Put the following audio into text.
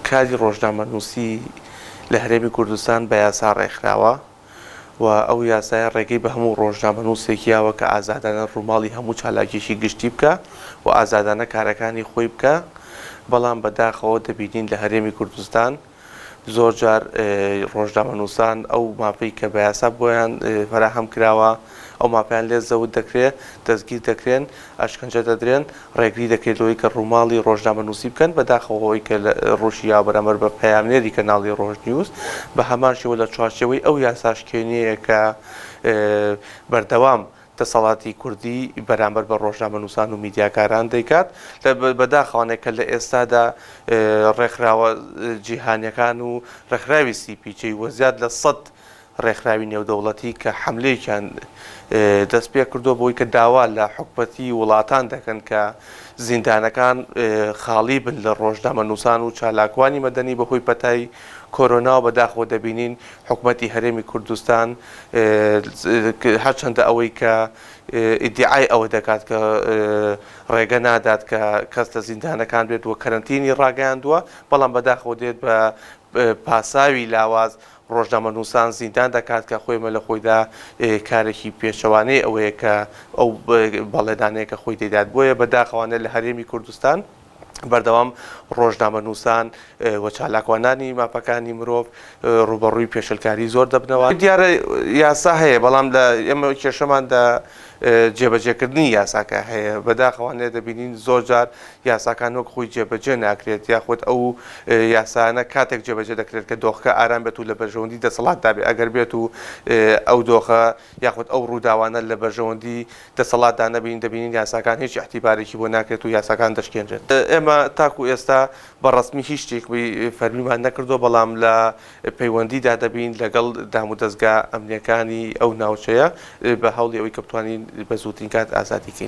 کاری ڕۆژنامەنووسی لە هەرێمی کوردستان بە یاسا ڕێکخراوە و ئەو یاسایە ڕێگەی بە هەموو ڕۆژنامەنووسێکیاوە کە ئازادانە ڕووماڵی هەموو چالاکیشی گشتی بکە و ئازادانە کارەکانی خۆی بکە. بەڵام بەداخەوە دەبینین لە هەرێمی کوردستان زۆر جار ڕۆژنامەنووسان ئەو ماپەی کە بە یاسا بۆیان فەراهەم کراوە ئەو ماپەیان لێ زەوت دەکرێت، دەستگیر دەکرێن، ئەشکەنجە دەدرێن، ڕێگری دەکرێتەوەی کە ڕووماڵی ڕۆژنامەنووسی بکەن. بەداخەوەی کە ڕۆژیا بەرامبەر بە پەیامنێری کەناڵی ڕۆژنیوز بە هەمان شێوە لە چوارچێوەی ئەو یاساشکێنەیە کە بەردەوام دەسەڵاتی کوردی بەرامبەر بە ڕۆژنامەنووسان و میدیاکاران دەیکات. بەداخەوانێک کە لە ئێستادا ڕێکخراوە جیهانیەکان و ڕێکخراوی سیپیچەی وەزیاد لە 100 ڕێکخراوی نێودەوڵەتی کە حملەیەکیان دەست پێ کردووە بۆی کە داوا لە حکومەتی وڵاتان دەکەن کە زیندانەکان خاڵی بن لە ڕۆژنامەنووسان و چالاکوانی مەدەنی بەهۆی پەتای کۆرۆناوە. بەداخەوە دەبینین حکومەتی هەرێمی کوردستان هەرچەندە ئەوەی کە ئیدعای ئەوە دەکات کە ڕێگە نادات کە کەس لە زیندانەکان بێت و کەرەنتینی ڕاگەیاندووە، بەڵام بەداخەوە دێت بە پاساوی لاواز ڕۆژنامەنووسان زیندان دەکات کە خۆیمە لە خۆیدا کارێکی پێشەوانەی ئەوەیە کە ئەو بەڵێدانەیە کە خۆی دەیدات. بۆیە بەداخەوانە لە هەرێمی کوردستان بەردەوام ڕۆژنامەنووسان و چالاکوانانی ماپەکانی مرۆڤ ڕوبەڕووی پێشەلکاری زۆر دەبنەوە. دیارە یاسا هەیە، بەڵام لە ئێمە کێشەمان جێبەجێکردنی یاساکە هەیە. بەداخەوانێ دەبینین زۆر جار یاساکان وەک خۆی جێبەجێ ناکرێت، یاخود ئەو یاسانە کاتێک جێبەجێ دەکرێت کە دۆخەکە ئارام بێت و لە بەرژەوەندی دەسەڵاتدا بێت. ئەگەر بێت و ئەو دۆخە یاخود ئەو ڕووداوانە لە بەرژەوەندی دەسەڵاتدا نەبین، دەبینین یاساکان هیچ احتیبارێکی بۆ ناکرێت و یاساکان دەشکێنرێت. ئێمە تاکو ئێستا بەڕەسمی هیچ شتێکی فەرمیمان نەکردو، بەڵام لە پەیوەندیدا دەبین لەگەڵ دام و دەستگا ئەمنیەکانی ئەو ناوچەیە بە هەوڵی ئەوەی کە بتوانین بە زووترین کات ئازادیکەین.